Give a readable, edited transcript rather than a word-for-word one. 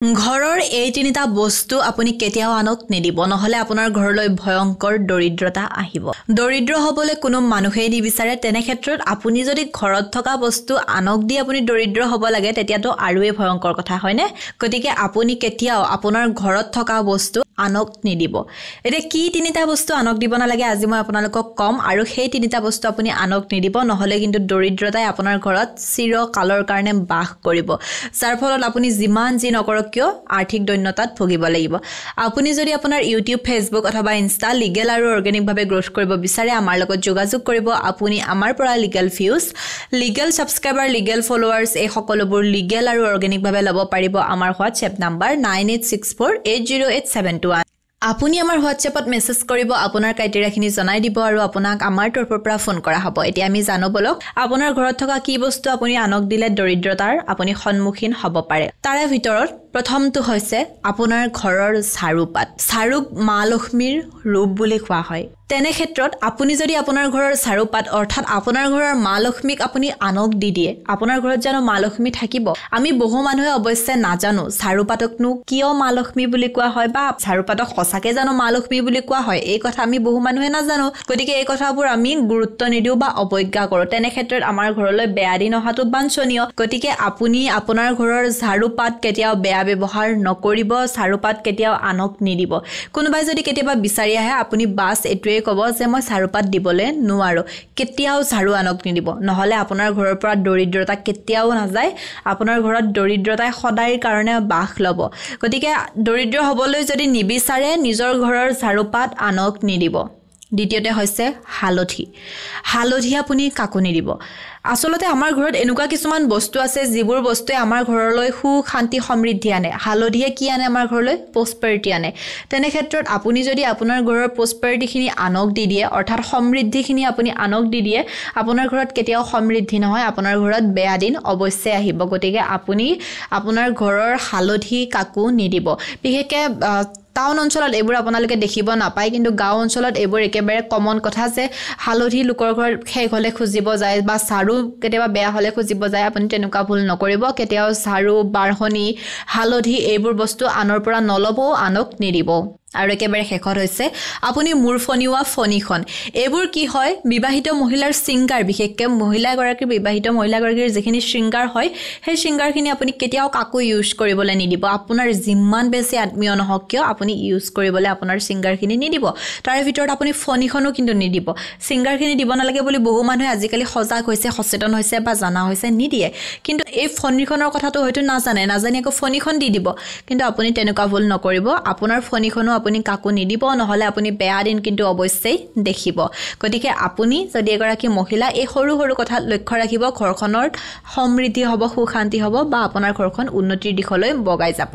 ঘৰৰ এই তিনিটা বস্তু আপুনি কেতিয়াও আনক নিদিব নহলে আপোনাৰ ঘৰলৈ ভয়ংকৰ দৰিদ্ৰতা আহিব দৰিদ্ৰ হ'বলৈ কোনো মানুহেই নিবিচাৰে তেনে ক্ষেত্ৰত আপুনি যদি ঘৰত থকা বস্তু আনক দি আপুনি দৰিদ্ৰ হ'ব লাগে তেতিয়াতো আৰুৱে ভয়ংকৰ কথা হয়নে গতিকে আপুনি কেতিয়াও আপোনাৰ ঘৰত থকা বস্তু আনক নিদিব এটা কি তিনিটা বস্তু আনক দিব নালাগে আজি মই আপোনালোকক কম আৰু সেই তিনিটা বস্তু আপুনি আনক নিদিব নহলে কিন্তু দৰিদ্ৰতাই আপোনাৰ ঘৰত চিৰকালৰ কাৰণে বাস কৰিব যাৰ ফলত আপুনি যিমান যি নকৰক কিয় আৰ্থিক দৈন্যতাত ভুগিব লাগিব আপুনি যদি আপোনাৰ ইউটিউব ফেসবুক অথবা ইনষ্টা লিগেল আৰু অৰ্গেনিক ভাৱে গ্ৰোথ কৰিব বিচাৰে আমাৰ লগত যোগাযোগ কৰিব আপুনি আমাৰ পৰা legal views legal subscriber legal followers এই সকলোবোৰ লিগেল আৰু অৰ্গেনিক ভাৱে ল'ব পাৰিব আমাৰ হোৱাটসএপ নম্বৰ 9864808721 আপুনি আমাৰ হোৱাটসএপত মেছেজ কৰিব আপোনাৰ ক্ৰাইটেৰিয়াখিনি জনাই দিব আৰু আপোনাক আমাৰ তৰফৰ পৰা ফোন কৰা হ'ব এতিয়া আমি জানো বলক আপোনাৰ ঘৰত থকা কি বস্তু আপুনি আনক দিলে দৰিদ্ৰতাৰ আপুনি সন্মুখীন হ'ব পাৰে তাৰে ভিতৰত প্ৰথমটো হৈছে আপোনাৰ ঘৰৰ ঝাৰুপাত ঝাৰুক মা লক্ষ্মীৰ ৰূপ বুলি কোৱা হয় তেনে ক্ষেত্ৰত আপুনি যদি আপোনাৰ ঘৰৰ ঝাৰুপাত অৰ্থাৎ আপোনাৰ ঘৰৰ মা লক্ষ্মীক আপুনি আনক দি দিয়ে আপোনাৰ ঘৰত জানো মা লক্ষ্মী থাকিব আমি বহু মানুহে অৱশ্যে নাজানো ঝাৰুপাতকনো কিয় মা লক্ষ্মী বুলি কোৱা হয় বা ঝাৰুপাতক সঁচাকে জানো মা লক্ষ্মী বুলি কোৱা হয় এই কথা আমি বহু মানুহে নাজানো গতিকে এই কথাবোৰ আমি গুৰুত্ব নিদিও বা অৱজ্ঞা কৰো তেনে ক্ষেত্ৰত আমাৰ ঘৰলৈ বেয়া দিন অহাটো বাঞ্ছনীয় গতিকে আপুনি আপোনাৰ ঘৰৰ ঝাৰুপাত কেতিয়াও বেয়া ব্যৱহাৰ নকৰিব ঝাৰুপাত কেতিয়াও আনক নিদিব কোনোবাই যদি কেতিয়াবা বিচাৰি আহে আপুনি বাস এটোৱে কব যে মই ঝাৰুপাত দিবলে নোৱাৰো কেতিয়াও ঝাৰু আনক নিদিব নহলে আপোনাৰ ঘৰৰ পৰা দৰিদ্ৰতা কেতিয়াও নাযায় আপোনাৰ ঘৰত দৰিদ্ৰতাই সদায়ৰ কাৰণে বাস লব গতিকে দৰিদ্ৰ হ'বলৈ যদি নিবিচাৰে নিজৰ ঘৰৰ ঝাৰুপাত আনক নিদিব দ্বিতীয়তে হৈছে হালধি আপুনি কাকো নিদিব আসলতে আমাৰ ঘৰত এনেকুৱা কিছুমান বস্তু আছে যিবোৰ বস্তুৱে আমাৰ ঘৰলৈ সুখ শান্তি সমৃদ্ধি আনে হালধিয়ে কি আনে আমাৰ ঘৰলৈ প্ৰসপেৰিটি আনে তেনে ক্ষেত্ৰত আপুনি যদি আপোনাৰ ঘৰৰ প্ৰসপেৰিটিখিনি আনক দি দিয়ে অৰ্থাৎ সমৃদ্ধিখিনি আপুনি আনক দি দিয়ে আপোনাৰ ঘৰত কেতিয়াও সমৃদ্ধি নহয় আপোনাৰ ঘৰত বেয়া দিন অৱশ্যে আহিব গতিকে আপুনি আপোনাৰ ঘৰৰ হালধি কাকো নিদিব বিশেষকৈ টাউন অঞ্চলত এইবোৰ আপোনালোকে দেখিব নাপায় কিন্তু গাঁও অঞ্চলত এইবোৰ একেবাৰে কমন কথা যে হালধি লোকৰ ঘৰত শেষ হলে খুজিব যায় বা সাৰু কেতিয়াবা বেয়া হলে খুজিব যায় আপুনি তেনেকুৱা ভুল নকৰিব কেতিয়াও সাৰু বাৰহনি হালধি এইবোৰ বস্তু আনৰ পৰা নলব আনক নিদিব আৰু একেবাৰে শেষত হৈছে আপুনি মূৰ ফনিওৱা ফনিখন এইবোৰ কি হয় বিবাহিত মহিলাৰ শৃংগাৰ বিশেষকৈ বিবাহিত মহিলাগৰাকীৰ যিখিনি শৃংগাৰ হয় সেই শৃংগাৰখিনি আপুনি কেতিয়াও কাকো ইউজ কৰিবলৈ নিদিব আপোনাৰ যিমান বেছি আত্মীয় নহওক কিয় আপুনি ইউজ কৰিবলৈ আপোনাৰ শৃংগাৰখিনি নিদিব তাৰে ভিতৰত আপুনি ফনিখনো কিন্তু নিদিব শৃংগাৰখিনি দিব নালাগে বুলি বহু মানুহে আজিকালি সজাগ হৈছে সচেতন হৈছে বা জানা হৈছে নিদিয়ে কিন্তু এই ফনিখনৰ কথাটো হয়তো নাজানে আকৌ ফনিখন দি দিব কিন্তু আপুনি তেনেকুৱা ভুল নকৰিব আপোনাৰ ফনিখনো আপুনি কাকো নিদিব নহলে আপুনি বেয়া দিন কিন্তু অৱশ্যেই দেখিব গতিকে আপুনি যদি এগৰাকী মহিলা এই সৰু সৰু কথা লক্ষ্য ৰাখিব ঘৰখনৰ সমৃদ্ধি হ'ব সুখ শান্তি হ'ব বা আপোনাৰ ঘৰখন উন্নতিৰ দিশলৈ বগাই যাব